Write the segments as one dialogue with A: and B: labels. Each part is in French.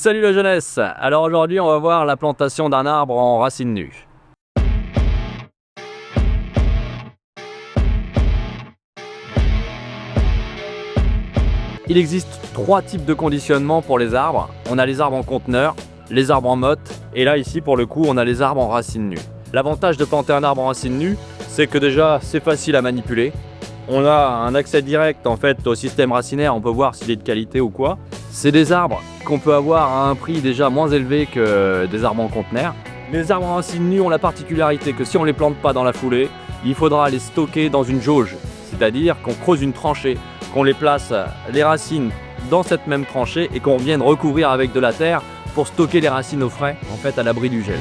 A: Salut la jeunesse! Alors aujourd'hui on va voir la plantation d'un arbre en racines nues. Il existe 3 types de conditionnement pour les arbres. On a les arbres en conteneur, les arbres en motte, et là ici pour le coup on a les arbres en racines nues. L'avantage de planter un arbre en racines nues, c'est que déjà c'est facile à manipuler. On a un accès direct en fait au système racinaire, on peut voir s'il est de qualité ou quoi. C'est des arbres qu'on peut avoir à un prix déjà moins élevé que des arbres en conteneur. Les arbres en racines nues ont la particularité que si on ne les plante pas dans la foulée, il faudra les stocker dans une jauge, c'est-à-dire qu'on creuse une tranchée, qu'on les place les racines dans cette même tranchée et qu'on vienne recouvrir avec de la terre pour stocker les racines au frais, en fait à l'abri du gel.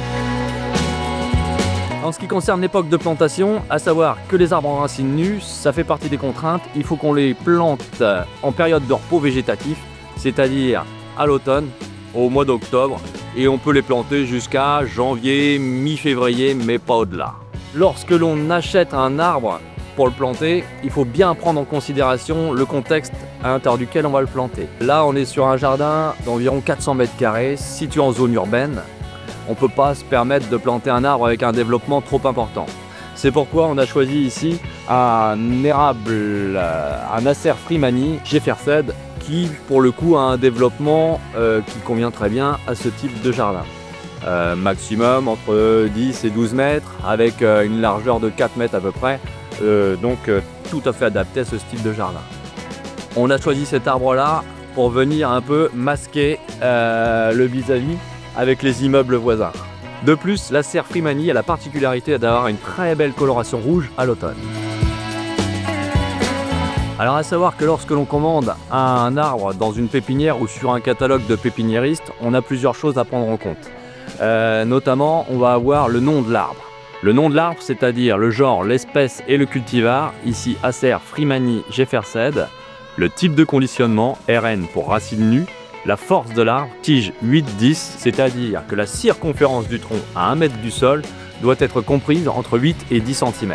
A: En ce qui concerne l'époque de plantation, à savoir que les arbres en racines nues, ça fait partie des contraintes, il faut qu'on les plante en période de repos végétatif, c'est-à-dire à l'automne, au mois d'octobre, et on peut les planter jusqu'à janvier, mi-février, mais pas au-delà. Lorsque l'on achète un arbre pour le planter, il faut bien prendre en considération le contexte à l'intérieur duquel on va le planter. Là, on est sur un jardin d'environ 400 mètres carrés, situé en zone urbaine. On ne peut pas se permettre de planter un arbre avec un développement trop important. C'est pourquoi on a choisi ici un érable, un Acer Freemani Jeffersed, qui pour le coup a un développement qui convient très bien à ce type de jardin. Maximum entre 10 et 12 mètres, avec une largeur de 4 mètres à peu près, donc tout à fait adapté à ce style de jardin. On a choisi cet arbre-là pour venir un peu masquer le vis-à-vis avec les immeubles voisins. De plus, l'Acer Freemani a la particularité d'avoir une très belle coloration rouge à l'automne. Alors à savoir que lorsque l'on commande un arbre dans une pépinière ou sur un catalogue de pépiniéristes, on a plusieurs choses à prendre en compte. Notamment, on va avoir le nom de l'arbre. Le nom de l'arbre, c'est-à-dire le genre, l'espèce et le cultivar, ici Acer Freemani Jeffersed, le type de conditionnement, RN pour racines nues, la force de l'arbre, tige 8-10, c'est-à-dire que la circonférence du tronc à 1 mètre du sol doit être comprise entre 8 et 10 cm.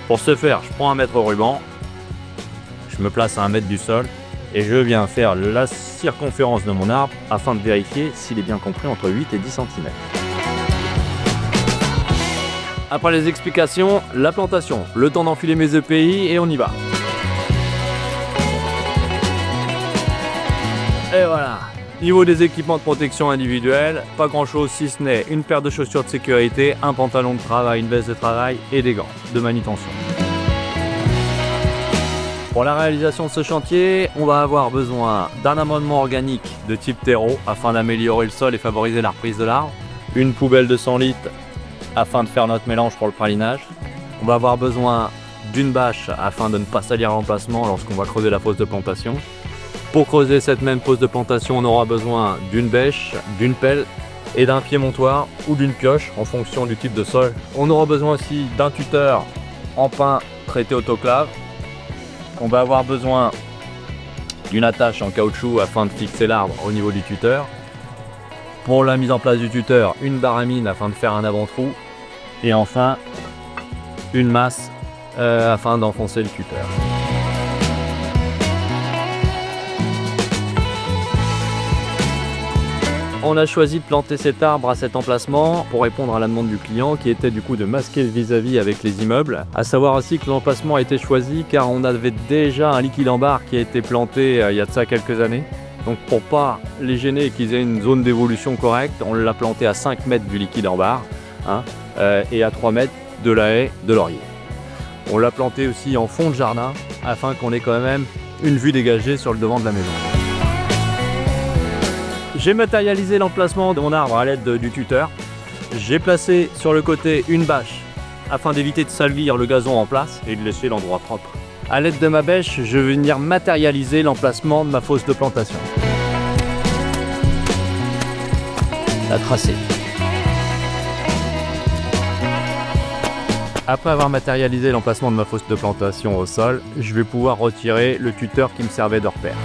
A: Pour ce faire, je prends un mètre ruban, je me place à 1 mètre du sol et je viens faire la circonférence de mon arbre afin de vérifier s'il est bien compris entre 8 et 10 cm. Après les explications, la plantation, le temps d'enfiler mes EPI et on y va. Et voilà, niveau des équipements de protection individuelle, pas grand chose si ce n'est une paire de chaussures de sécurité, un pantalon de travail, une veste de travail et des gants de manutention. Pour la réalisation de ce chantier, on va avoir besoin d'un amendement organique de type terreau afin d'améliorer le sol et favoriser la reprise de l'arbre, une poubelle de 100 litres afin de faire notre mélange pour le pralinage. On va avoir besoin d'une bâche afin de ne pas salir l'emplacement lorsqu'on va creuser la fosse de plantation. Pour creuser cette même fosse de plantation, on aura besoin d'une bêche, d'une pelle et d'un pied montoir ou d'une pioche en fonction du type de sol. On aura besoin aussi d'un tuteur en pin traité autoclave. On va avoir besoin d'une attache en caoutchouc afin de fixer l'arbre au niveau du tuteur. Pour la mise en place du tuteur, une barre à mine afin de faire un avant-trou. Et enfin, une masse afin d'enfoncer le tuteur. On a choisi de planter cet arbre à cet emplacement pour répondre à la demande du client qui était du coup de masquer le vis-à-vis avec les immeubles. À savoir aussi que l'emplacement a été choisi car on avait déjà un liquide en barre qui a été planté il y a de ça quelques années. Donc pour pas les gêner et qu'ils aient une zone d'évolution correcte, on l'a planté à 5 mètres du liquide en barre et à 3 mètres de la haie de laurier. On l'a planté aussi en fond de jardin afin qu'on ait quand même une vue dégagée sur le devant de la maison. J'ai matérialisé l'emplacement de mon arbre à l'aide du tuteur. J'ai placé sur le côté une bâche afin d'éviter de salir le gazon en place et de laisser l'endroit propre. À l'aide de ma bêche, je vais venir matérialiser l'emplacement de ma fosse de plantation. La tracer. Après avoir matérialisé l'emplacement de ma fosse de plantation au sol, je vais pouvoir retirer le tuteur qui me servait de repère.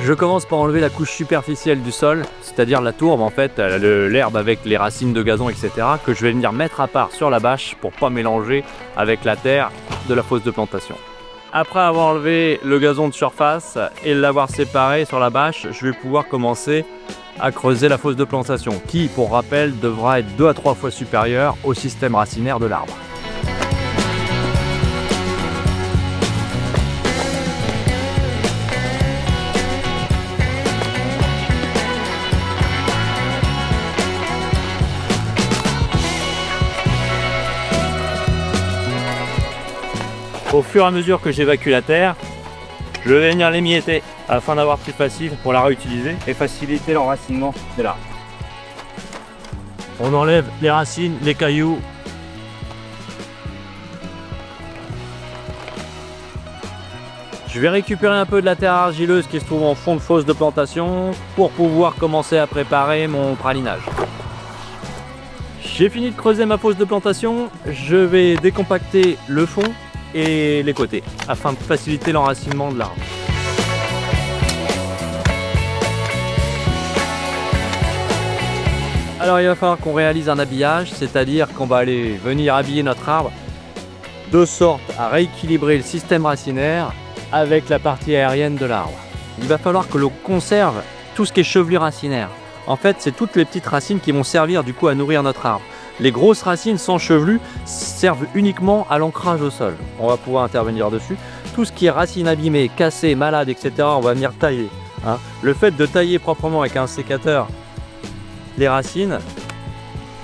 A: Je commence par enlever la couche superficielle du sol, c'est-à-dire la tourbe en fait, l'herbe avec les racines de gazon, etc. que je vais venir mettre à part sur la bâche pour pas mélanger avec la terre de la fosse de plantation. Après avoir enlevé le gazon de surface et l'avoir séparé sur la bâche, je vais pouvoir commencer à creuser la fosse de plantation qui, pour rappel, devra être 2 à 3 fois supérieure au système racinaire de l'arbre. Au fur et à mesure que j'évacue la terre, je vais venir l'émietter afin d'avoir plus facile pour la réutiliser et faciliter l'enracinement de l'arbre. On enlève les racines, les cailloux. Je vais récupérer un peu de la terre argileuse qui se trouve en fond de fosse de plantation pour pouvoir commencer à préparer mon pralinage. J'ai fini de creuser ma fosse de plantation, je vais décompacter le fond et les côtés afin de faciliter l'enracinement de l'arbre. Alors il va falloir qu'on réalise un habillage, c'est-à-dire qu'on va aller venir habiller notre arbre de sorte à rééquilibrer le système racinaire avec la partie aérienne de l'arbre. Il va falloir que l'on conserve tout ce qui est chevelure racinaire. En fait, c'est toutes les petites racines qui vont servir du coup à nourrir notre arbre. Les grosses racines sans chevelu servent uniquement à l'ancrage au sol. On va pouvoir intervenir dessus. Tout ce qui est racines abîmées, cassées, malades, etc., on va venir tailler. Le fait de tailler proprement avec un sécateur les racines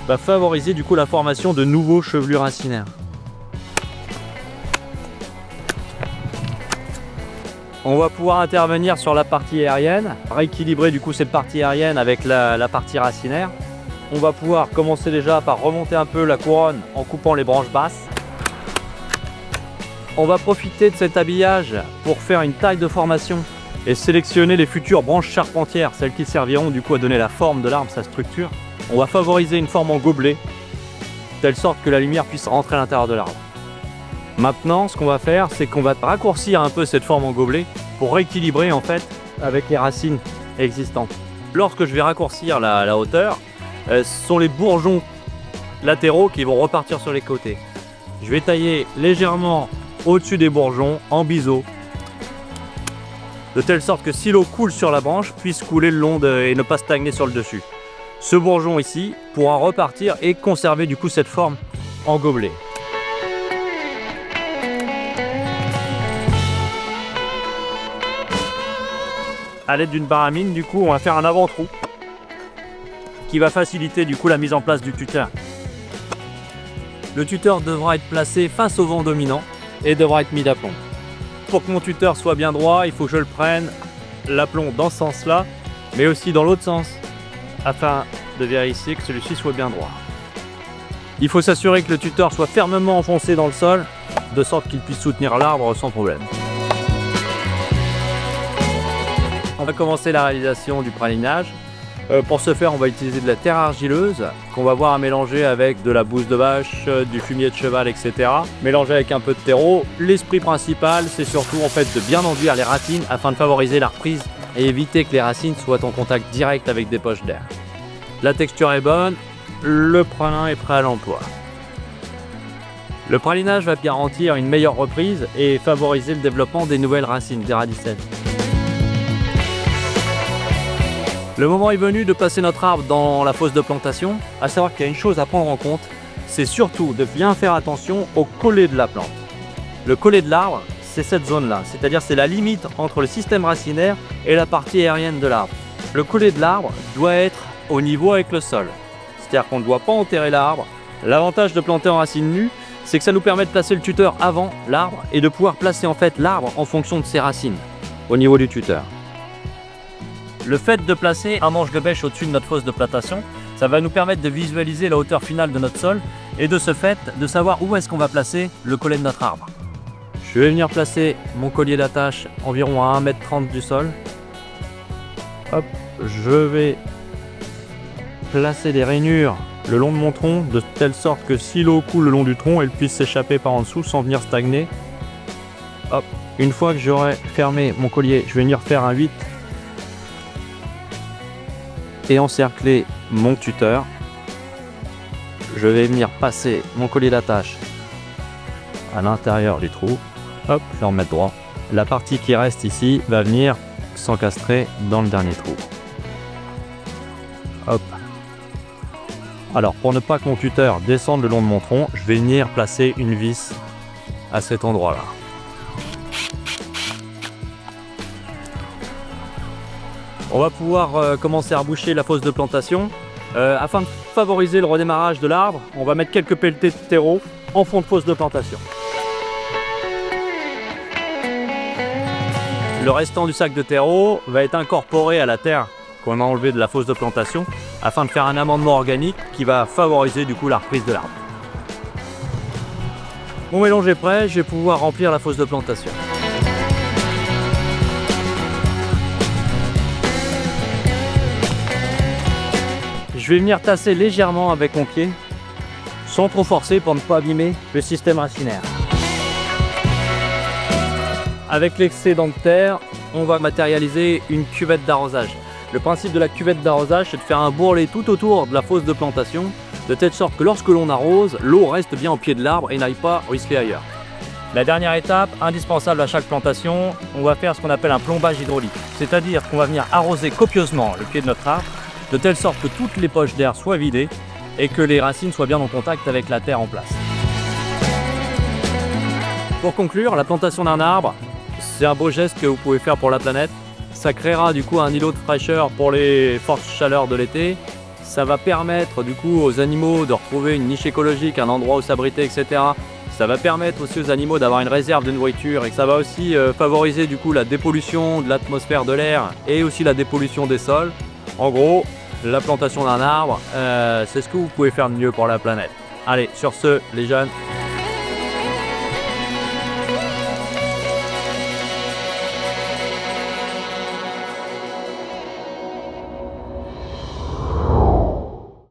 A: va favoriser du coup la formation de nouveaux chevelus racinaires. On va pouvoir intervenir sur la partie aérienne, rééquilibrer du coup cette partie aérienne avec la partie racinaire. On va pouvoir commencer déjà par remonter un peu la couronne en coupant les branches basses. On va profiter de cet habillage pour faire une taille de formation et sélectionner les futures branches charpentières, celles qui serviront du coup à donner la forme de l'arbre, sa structure. On va favoriser une forme en gobelet, de telle sorte que la lumière puisse rentrer à l'intérieur de l'arbre. Maintenant, ce qu'on va faire, c'est qu'on va raccourcir un peu cette forme en gobelet pour rééquilibrer en fait avec les racines existantes. Lorsque je vais raccourcir la hauteur, ce sont les bourgeons latéraux qui vont repartir sur les côtés. Je vais tailler légèrement au-dessus des bourgeons en biseau, de telle sorte que si l'eau coule sur la branche, puisse couler le long et ne pas stagner sur le dessus. Ce bourgeon ici pourra repartir et conserver du coup cette forme en gobelet. À l'aide d'une baramine, du coup, on va faire un avant-trou qui va faciliter du coup la mise en place du tuteur. Le tuteur devra être placé face au vent dominant et devra être mis d'aplomb. Pour que mon tuteur soit bien droit, il faut que je le prenne l'aplomb dans ce sens-là, mais aussi dans l'autre sens, afin de vérifier que celui-ci soit bien droit. Il faut s'assurer que le tuteur soit fermement enfoncé dans le sol, de sorte qu'il puisse soutenir l'arbre sans problème. On va commencer la réalisation du pralinage. Pour ce faire, on va utiliser de la terre argileuse qu'on va avoir à mélanger avec de la bouse de vache, du fumier de cheval, etc. Mélanger avec un peu de terreau. L'esprit principal, c'est surtout en fait de bien enduire les racines afin de favoriser la reprise et éviter que les racines soient en contact direct avec des poches d'air. La texture est bonne, le pralin est prêt à l'emploi. Le pralinage va garantir une meilleure reprise et favoriser le développement des nouvelles racines, des radicelles. Le moment est venu de placer notre arbre dans la fosse de plantation, à savoir qu'il y a une chose à prendre en compte, c'est surtout de bien faire attention au collet de la plante. Le collet de l'arbre, c'est cette zone-là, c'est-à-dire c'est la limite entre le système racinaire et la partie aérienne de l'arbre. Le collet de l'arbre doit être au niveau avec le sol, c'est-à-dire qu'on ne doit pas enterrer l'arbre. L'avantage de planter en racines nues, c'est que ça nous permet de placer le tuteur avant l'arbre et de pouvoir placer en fait l'arbre en fonction de ses racines, au niveau du tuteur. Le fait de placer un manche de bêche au-dessus de notre fosse de plantation, ça va nous permettre de visualiser la hauteur finale de notre sol et de ce fait de savoir où est-ce qu'on va placer le collet de notre arbre. Je vais venir placer mon collier d'attache environ à 1,30 m du sol. Hop, je vais placer des rainures le long de mon tronc de telle sorte que si l'eau coule le long du tronc, elle puisse s'échapper par en dessous sans venir stagner. Hop, une fois que j'aurai fermé mon collier, je vais venir faire un 8 et encercler mon tuteur. Je vais venir passer mon collier d'attache à l'intérieur du trou Hop, je vais en remettre droit. La partie qui reste ici va venir s'encastrer dans le dernier trou. Hop. Alors pour ne pas que mon cutter descende le long de mon tronc, je vais venir placer une vis à cet endroit-là. On va pouvoir commencer à reboucher la fosse de plantation. Afin de favoriser le redémarrage de l'arbre, on va mettre quelques pelletées de terreau en fond de fosse de plantation. Le restant du sac de terreau va être incorporé à la terre qu'on a enlevée de la fosse de plantation afin de faire un amendement organique qui va favoriser du coup la reprise de l'arbre. Mon mélange est prêt, je vais pouvoir remplir la fosse de plantation. Je vais venir tasser légèrement avec mon pied, sans trop forcer pour ne pas abîmer le système racinaire. Avec l'excédent de terre, on va matérialiser une cuvette d'arrosage. Le principe de la cuvette d'arrosage, c'est de faire un bourrelet tout autour de la fosse de plantation, de telle sorte que lorsque l'on arrose, l'eau reste bien au pied de l'arbre et n'aille pas ruisseler ailleurs. La dernière étape, indispensable à chaque plantation, on va faire ce qu'on appelle un plombage hydraulique. C'est-à-dire qu'on va venir arroser copieusement le pied de notre arbre, de telle sorte que toutes les poches d'air soient vidées et que les racines soient bien en contact avec la terre en place. Pour conclure, la plantation d'un arbre, c'est un beau geste que vous pouvez faire pour la planète. Ça créera du coup un îlot de fraîcheur pour les fortes chaleurs de l'été. Ça va permettre du coup aux animaux de retrouver une niche écologique, un endroit où s'abriter, etc. Ça va permettre aussi aux animaux d'avoir une réserve de nourriture et ça va aussi favoriser du coup la dépollution de l'atmosphère de l'air et aussi la dépollution des sols. En gros, la plantation d'un arbre, c'est ce que vous pouvez faire de mieux pour la planète. Allez, sur ce, les jeunes,